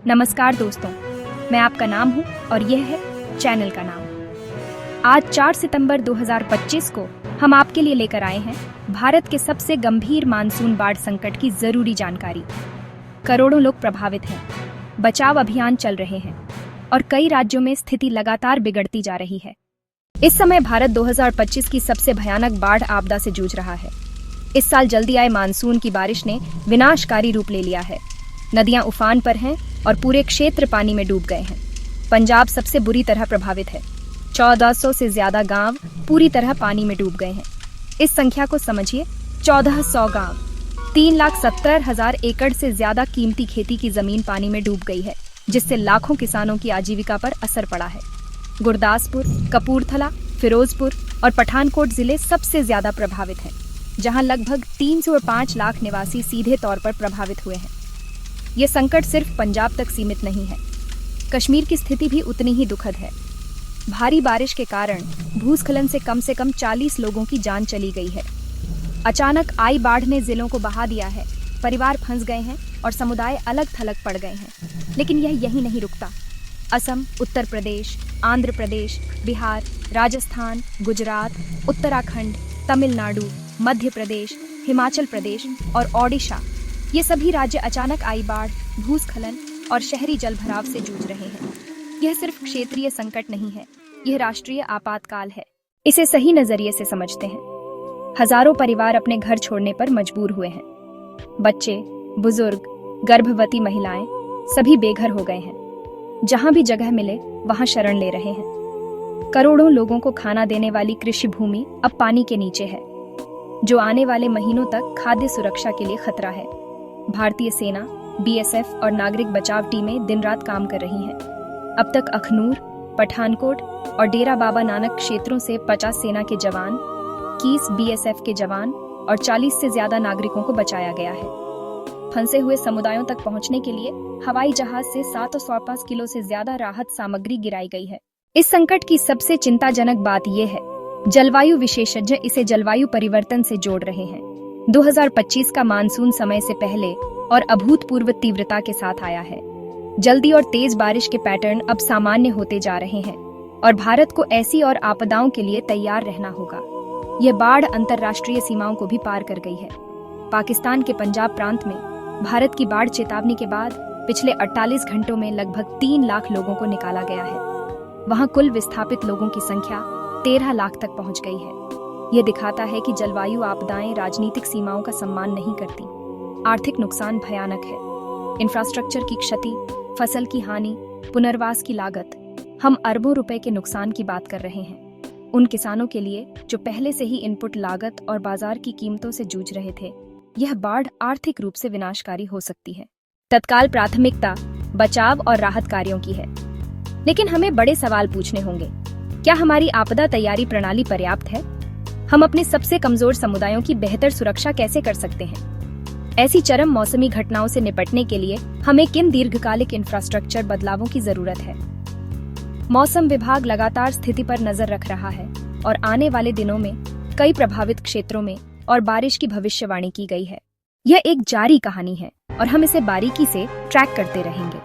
नमस्कार दोस्तों, मैं आपका नाम हूं और यह है चैनल का नाम। आज 4 सितंबर 2025 को हम आपके लिए लेकर आए हैं भारत के सबसे गंभीर मानसून बाढ़ संकट की जरूरी जानकारी। करोड़ों लोग प्रभावित हैं, बचाव अभियान चल रहे हैं और कई राज्यों में स्थिति लगातार बिगड़ती जा रही है। इस समय भारत 2025 की सबसे भयानक बाढ़ आपदा से जूझ रहा है। इस साल जल्दी आए मानसून की बारिश ने विनाशकारी रूप ले लिया है। नदियां उफान पर हैं और पूरे क्षेत्र पानी में डूब गए हैं। पंजाब सबसे बुरी तरह प्रभावित है। 1400 से ज्यादा गांव पूरी तरह पानी में डूब गए हैं। इस संख्या को समझिए, 1400 गांव, 3,70,000 एकड़ से ज्यादा कीमती खेती की जमीन पानी में डूब गई है, जिससे लाखों किसानों की आजीविका पर असर पड़ा है। गुरदासपुर, कपूरथला, फिरोजपुर और पठानकोट जिले सबसे ज्यादा प्रभावित हैं, जहां लगभग 305 लाख निवासी सीधे तौर पर प्रभावित हुए हैं। ये संकट सिर्फ पंजाब तक सीमित नहीं है, कश्मीर की स्थिति भी उतनी ही दुखद है। भारी बारिश के कारण भूस्खलन से कम 40 लोगों की जान चली गई है। अचानक आई बाढ़ ने जिलों को बहा दिया है, परिवार फंस गए हैं और समुदाय अलग थलग पड़ गए हैं। लेकिन यह यहीं नहीं रुकता। असम, उत्तर प्रदेश, आंध्र प्रदेश, बिहार, राजस्थान, गुजरात, उत्तराखंड, तमिलनाडु, मध्य प्रदेश, हिमाचल प्रदेश और ओडिशा, ये सभी राज्य अचानक आई बाढ़, भूस्खलन और शहरी जलभराव से जूझ रहे हैं। यह सिर्फ क्षेत्रीय संकट नहीं है, यह राष्ट्रीय आपातकाल है। इसे सही नजरिए से समझते हैं। हजारों परिवार अपने घर छोड़ने पर मजबूर हुए हैं। बच्चे, बुजुर्ग, गर्भवती महिलाएं सभी बेघर हो गए हैं। जहां भी जगह मिले वहां शरण ले रहे हैं। करोड़ों लोगों को खाना देने वाली कृषि भूमि अब पानी के नीचे है, जो आने वाले महीनों तक खाद्य सुरक्षा के लिए खतरा है। भारतीय सेना, बीएसएफ और नागरिक बचाव टीमें दिन रात काम कर रही हैं। अब तक अखनूर, पठानकोट और डेरा बाबा नानक क्षेत्रों से 50 सेना के जवान, 21 बीएसएफ के जवान और 40 से ज्यादा नागरिकों को बचाया गया है। फंसे हुए समुदायों तक पहुंचने के लिए हवाई जहाज से 705 किलो से ज्यादा राहत सामग्री गिराई गई है। इस संकट की सबसे चिंताजनक बात यह है, जलवायु विशेषज्ञ इसे जलवायु परिवर्तन से जोड़ रहे हैं। 2025 का मानसून समय से पहले और अभूतपूर्व तीव्रता के साथ आया है। जल्दी और तेज बारिश के पैटर्न अब सामान्य होते जा रहे हैं और भारत को ऐसी और आपदाओं के लिए तैयार रहना होगा। यह बाढ़ अंतर्राष्ट्रीय सीमाओं को भी पार कर गई है। पाकिस्तान के पंजाब प्रांत में भारत की बाढ़ चेतावनी के बाद पिछले 48 घंटों में लगभग 3 लाख लोगों को निकाला गया है। वहां कुल विस्थापित लोगों की संख्या 13 लाख तक पहुंच गई है। यह दिखाता है कि जलवायु आपदाएं राजनीतिक सीमाओं का सम्मान नहीं करती। आर्थिक नुकसान भयानक है। इंफ्रास्ट्रक्चर की क्षति, फसल की हानि, पुनर्वास की लागत, हम अरबों रुपए के नुकसान की बात कर रहे हैं। उन किसानों के लिए जो पहले से ही इनपुट लागत और बाजार की कीमतों से जूझ रहे थे, यह बाढ़ आर्थिक रूप से विनाशकारी हो सकती है। तत्काल प्राथमिकता बचाव और राहत कार्यों की है, लेकिन हमें बड़े सवाल पूछने होंगे। क्या हमारी आपदा तैयारी प्रणाली पर्याप्त है? हम अपने सबसे कमजोर समुदायों की बेहतर सुरक्षा कैसे कर सकते हैं? ऐसी चरम मौसमी घटनाओं से निपटने के लिए हमें किन दीर्घकालिक इंफ्रास्ट्रक्चर बदलावों की जरूरत है? मौसम विभाग लगातार स्थिति पर नजर रख रहा है और आने वाले दिनों में कई प्रभावित क्षेत्रों में और बारिश की भविष्यवाणी की गई है। यह एक जारी कहानी है और हम इसे बारीकी से ट्रैक करते रहेंगे।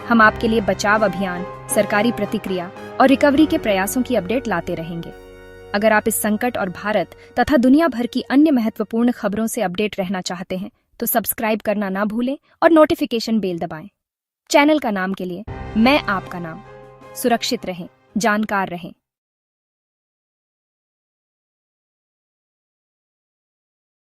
हम आपके लिए बचाव अभियान, सरकारी प्रतिक्रिया और रिकवरी के प्रयासों की अपडेट लाते रहेंगे। अगर आप इस संकट और भारत तथा दुनिया भर की अन्य महत्वपूर्ण खबरों से अपडेट रहना चाहते हैं तो सब्सक्राइब करना ना भूलें और नोटिफिकेशन बेल दबाएं। चैनल का नाम के लिए मैं आपका नाम। सुरक्षित रहें, जानकार रहें।